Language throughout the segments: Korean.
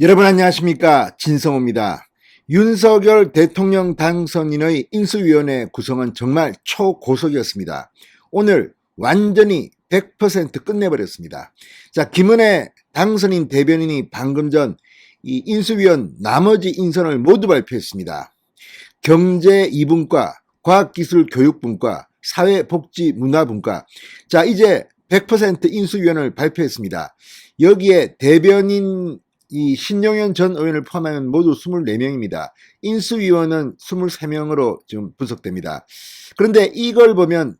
여러분 안녕하십니까, 진성호입니다. 윤석열 대통령 당선인의 인수위원회 구성은 정말 초고속이었습니다. 오늘 완전히 100% 끝내버렸습니다. 자, 김은혜 당선인 대변인이 방금 전 이 인수위원 나머지 인선을 모두 발표했습니다. 경제 2분과, 과학기술교육분과, 사회복지문화분과. 자, 이제 100% 인수위원을 발표했습니다. 여기에 대변인 신용현 전 의원을 포함하면 모두 24명입니다. 인수위원은 23명으로 지금 분석됩니다. 그런데 이걸 보면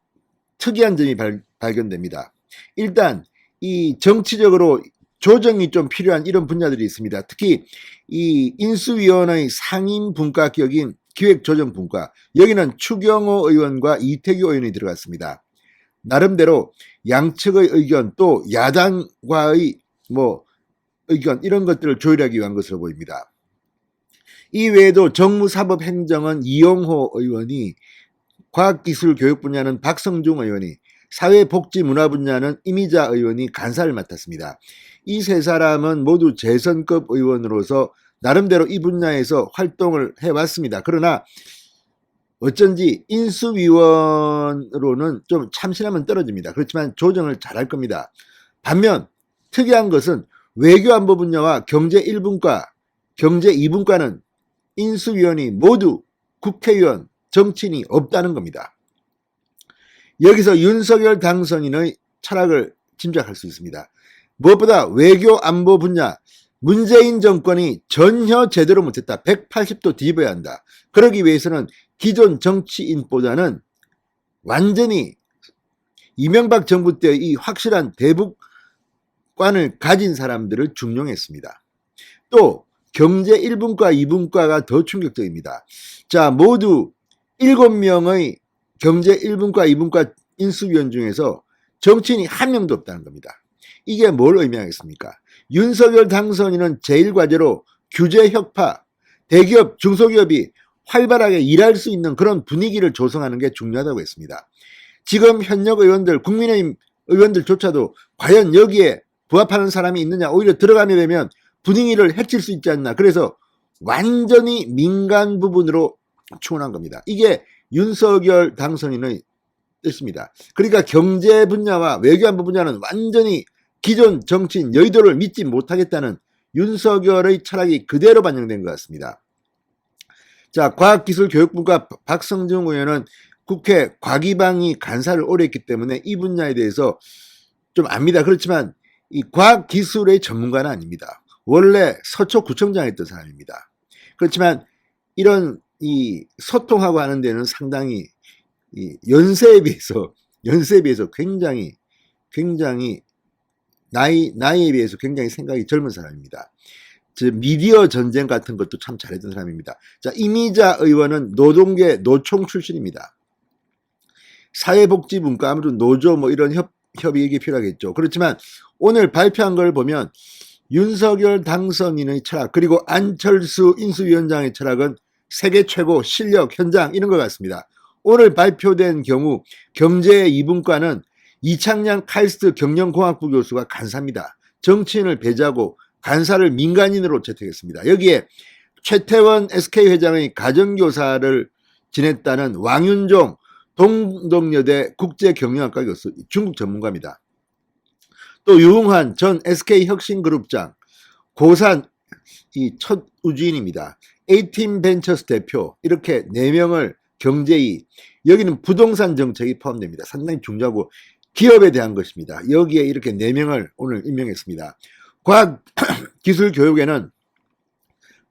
특이한 점이 발견됩니다. 일단 이 정치적으로 조정이 좀 필요한 이런 분야들이 있습니다. 특히 이 인수위원의 상임 분과격인 기획조정분과, 여기는 추경호 의원과 이태규 의원이 들어갔습니다. 나름대로 양측의 의견, 또 야당과의 의견, 이런 것들을 조율하기 위한 것으로 보입니다. 이 외에도 정무사법행정은 이용호 의원이, 과학기술교육 분야는 박성중 의원이, 사회복지문화 분야는 이미자 의원이 간사를 맡았습니다. 이 세 사람은 모두 재선급 의원으로서 나름대로 이 분야에서 활동을 해왔습니다. 그러나 어쩐지 인수위원으로는 좀 참신함은 떨어집니다. 그렇지만 조정을 잘할 겁니다. 반면 특이한 것은 외교안보 분야와 경제 1분과, 경제 2분과는 인수위원이 모두 국회의원, 정치인이 없다는 겁니다. 여기서 윤석열 당선인의 철학을 짐작할 수 있습니다. 무엇보다 외교안보 분야, 문재인 정권이 전혀 제대로 못했다. 180도 뒤집어야 한다. 그러기 위해서는 기존 정치인보다는 완전히 이명박 정부 때 이 확실한 대북관을 가진 사람들을 중용했습니다. 또 경제 1분과 2분과가 더 충격적입니다. 자, 모두 7명의 경제 1분과 2분과 인수위원 중에서 정치인이 한 명도 없다는 겁니다. 이게 뭘 의미하겠습니까? 윤석열 당선인은 제1과제로 규제 혁파, 대기업, 중소기업이 활발하게 일할 수 있는 그런 분위기를 조성하는 게 중요하다고 했습니다. 지금 현역 의원들, 국민의힘 의원들조차도 과연 여기에 부합하는 사람이 있느냐, 오히려 들어가게 되면 분위기를 해칠 수 있지 않나. 그래서 완전히 민간 부분으로 추원한 겁니다. 이게 윤석열 당선인의 뜻입니다. 그러니까 경제 분야와 외교안보 분야는 완전히 기존 정치인 여의도를 믿지 못하겠다는 윤석열의 철학이 그대로 반영된 것 같습니다. 자, 과학기술교육부가 박성중 의원은 국회 과기방위 간사를 오래 했기 때문에 이 분야에 대해서 좀 압니다. 그렇지만 이 과학기술의 전문가는 아닙니다. 원래 서초구청장 했던 사람입니다. 그렇지만 이런 이 소통하고 하는 데는 상당히 이 연세에 비해서 굉장히 나이에 비해서 굉장히 생각이 젊은 사람입니다. 미디어 전쟁 같은 것도 참 잘했던 사람입니다. 자, 이미자 의원은 노동계 노총 출신입니다. 사회복지분과, 아무래도 노조 이런 협의가 필요하겠죠. 그렇지만 오늘 발표한 걸 보면 윤석열 당선인의 철학, 그리고 안철수 인수위원장의 철학은 세계 최고 실력, 현장, 이런 것 같습니다. 오늘 발표된 경우 경제 2분과는 이창양 카이스트 경영공학부 교수가 간사입니다. 정치인을 배제하고 간사를 민간인으로 채택했습니다. 여기에 최태원 SK회장의 가정교사를 지냈다는 왕윤종 동덕여대 국제경영학과 교수, 중국 전문가입니다. 또 유흥환 전 SK혁신그룹장, 고산 이 첫 우주인입니다. 에이틴벤처스 대표, 이렇게 4명을 경제위, 여기는 부동산 정책이 포함됩니다. 상당히 중요하고 기업에 대한 것입니다. 여기에 이렇게 4명을 오늘 임명했습니다. 과학기술교육에는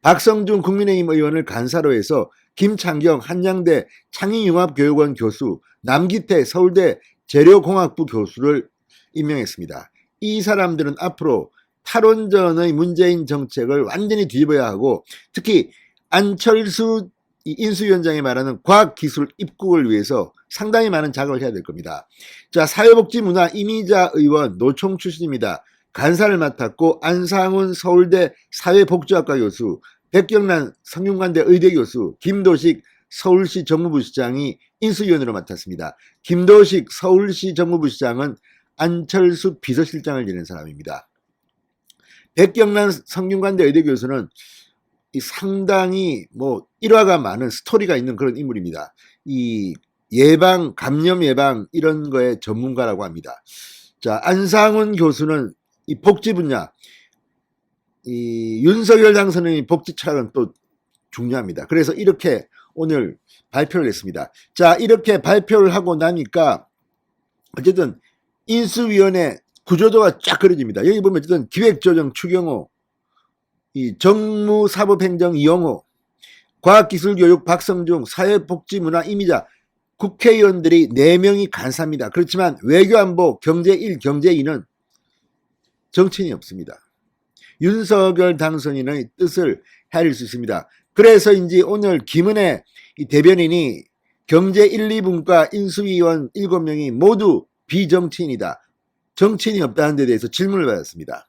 박성중 국민의힘 의원을 간사로 해서 김창경 한양대 창의융합교육원 교수, 남기태 서울대 재료공학부 교수를 임명했습니다. 이 사람들은 앞으로 탈원전의 문재인 정책을 완전히 뒤집어야 하고, 특히 안철수 인수위원장이 말하는 과학기술 입국을 위해서 상당히 많은 작업을 해야 될 겁니다. 자, 사회복지문화 이미자 의원 노총 출신입니다. 간사를 맡았고, 안상훈 서울대 사회복지학과 교수, 백경란 성균관대 의대 교수, 김도식 서울시 정무부시장이 인수위원으로 맡았습니다. 김도식 서울시 정무부시장은 안철수 비서실장을 지낸 사람입니다. 백경란 성균관대 의대 교수는 이 상당히 뭐 일화가 많은 스토리가 있는 그런 인물입니다. 이 예방, 감염 예방 이런 거에 전문가라고 합니다. 자, 안상훈 교수는 이 복지 분야, 이 윤석열 당선인의 복지 철학은 또 중요합니다. 그래서 이렇게 오늘 발표를 했습니다. 자, 이렇게 발표를 하고 나니까 어쨌든 인수위원회 구조도가 쫙 그려집니다. 여기 보면 어쨌든 기획조정 추경호, 이 정무사법행정 이용호, 과학기술교육 박성중, 사회복지문화 이미자, 국회의원들이 4명이 간사입니다. 그렇지만 외교안보, 경제1, 경제2는 정치인이 없습니다. 윤석열 당선인의 뜻을 헤아릴 수 있습니다. 그래서인지 오늘 김은혜 대변인이 경제 1, 2분과 인수위원 7명이 모두 비정치인이다. 정치인이 없다는 데 대해서 질문을 받았습니다.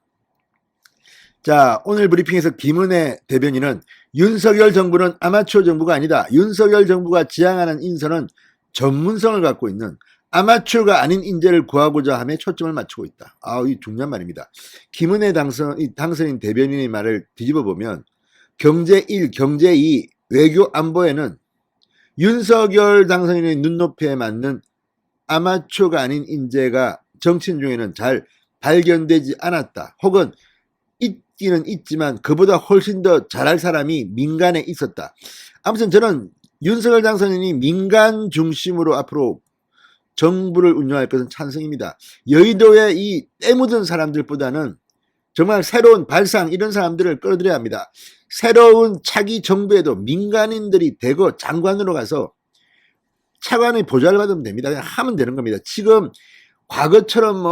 자, 오늘 브리핑에서 김은혜 대변인은 윤석열 정부는 아마추어 정부가 아니다. 윤석열 정부가 지향하는 인선은 전문성을 갖고 있는 아마추어가 아닌 인재를 구하고자 함에 초점을 맞추고 있다. 이 중요한 말입니다. 김은혜 당선인 대변인의 말을 뒤집어 보면 경제 1, 경제 2, 외교 안보에는 윤석열 당선인의 눈높이에 맞는 아마추어가 아닌 인재가 정치인 중에는 잘 발견되지 않았다. 혹은 있기는 있지만 그보다 훨씬 더 잘할 사람이 민간에 있었다. 아무튼 저는 윤석열 당선인이 민간 중심으로 앞으로 정부를 운영할 것은 찬성입니다. 여의도의 이 때묻은 사람들보다는 정말 새로운 발상 이런 사람들을 끌어들여야 합니다. 새로운 차기 정부에도 민간인들이 대거 장관으로 가서 차관의 보좌를 받으면 됩니다. 그냥 하면 되는 겁니다. 지금 과거처럼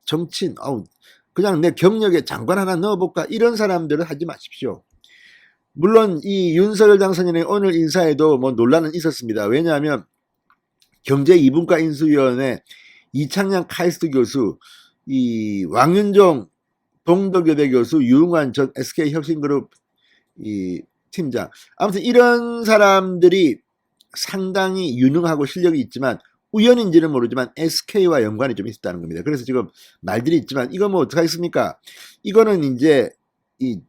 정치인 그냥 내 경력에 장관 하나 넣어볼까 이런 사람들은 하지 마십시오. 물론 이 윤석열 당선인의 오늘 인사에도 뭐 논란은 있었습니다. 왜냐하면 경제 2분과 인수위원회 이창양 카이스트 교수, 이 왕윤종 동덕여대 교수, 유흥환 전 SK혁신그룹 이 팀장, 아무튼 이런 사람들이 상당히 유능하고 실력이 있지만 우연인지는 모르지만 SK와 연관이 좀 있었다는 겁니다. 그래서 지금 말들이 있지만 이거 뭐 어떡하겠습니까? 이거는 이제 이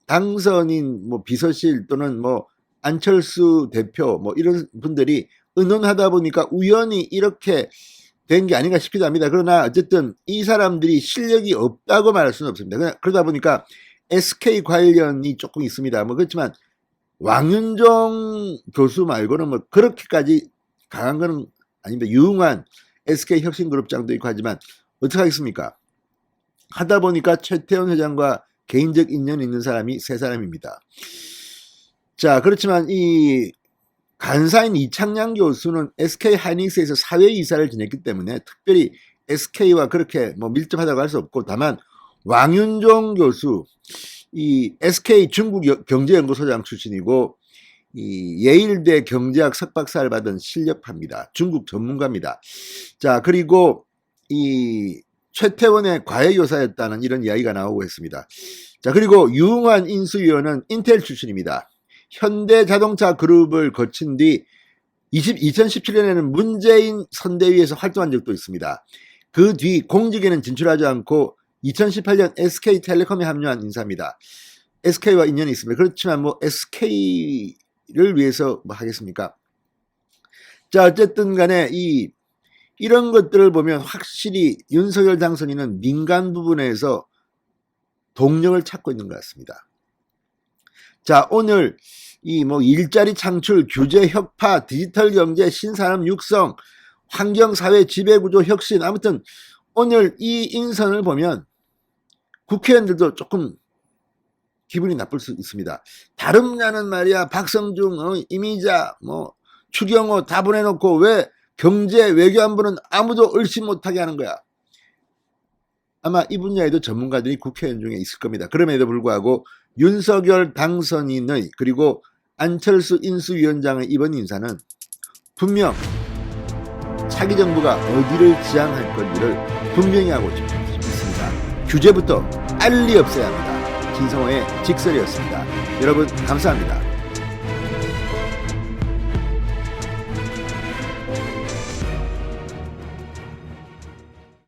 당선인 뭐 비서실 또는 뭐 안철수 대표 뭐 이런 분들이 의논하다 보니까 우연히 이렇게 된 게 아닌가 싶기도 합니다. 그러나 어쨌든 이 사람들이 실력이 없다고 말할 수는 없습니다. 그러다 보니까 SK 관련이 조금 있습니다. 뭐 그렇지만 왕윤종 교수 말고는 뭐 그렇게까지 강한 거는 아닙니다. 유흥환 SK혁신그룹장도 있고 하지만 어떡하겠습니까? 하다 보니까 최태원 회장과 개인적 인연이 있는 사람이 3사람입니다. 자, 그렇지만 이 간사인 이창양 교수는 SK하이닉스에서 사회이사를 지냈기 때문에 특별히 SK와 그렇게 뭐 밀접하다고 할 수 없고, 다만 왕윤종 교수 이 SK 중국 경제연구소장 출신이고 이 예일대 경제학 석박사를 받은 실력파입니다. 중국 전문가입니다. 자, 그리고 이 최태원의 과외교사였다는 이런 이야기가 나오고 있습니다. 자, 그리고 유흥환 인수위원은 인텔 출신입니다. 현대자동차 그룹을 거친 뒤 2017년에는 문재인 선대위에서 활동한 적도 있습니다. 그 뒤 공직에는 진출하지 않고 2018년 SK텔레콤에 합류한 인사입니다. SK와 인연이 있습니다. 그렇지만 뭐 SK를 위해서 뭐 하겠습니까? 자, 어쨌든 간에 이런 것들을 보면 확실히 윤석열 당선인은 민간 부분에서 동력을 찾고 있는 것 같습니다. 자, 오늘 이 뭐 일자리 창출, 규제 혁파, 디지털 경제, 신산업 육성, 환경사회 지배구조 혁신, 아무튼 오늘 이 인선을 보면 국회의원들도 조금 기분이 나쁠 수 있습니다. 다름냐는 말이야 박성중, 이미자, 뭐 추경호 다 보내놓고 왜 경제 외교안보는 아무도 얼씬 못하게 하는 거야. 아마 이 분야에도 전문가들이 국회의원 중에 있을 겁니다. 그럼에도 불구하고 윤석열 당선인의 그리고 안철수 인수위원장의 이번 인사는 분명 차기 정부가 어디를 지향할 건지를 분명히 하고 있습니다. 규제부터 빨리 없애야 합니다. 진성호의 직설이었습니다. 여러분 감사합니다.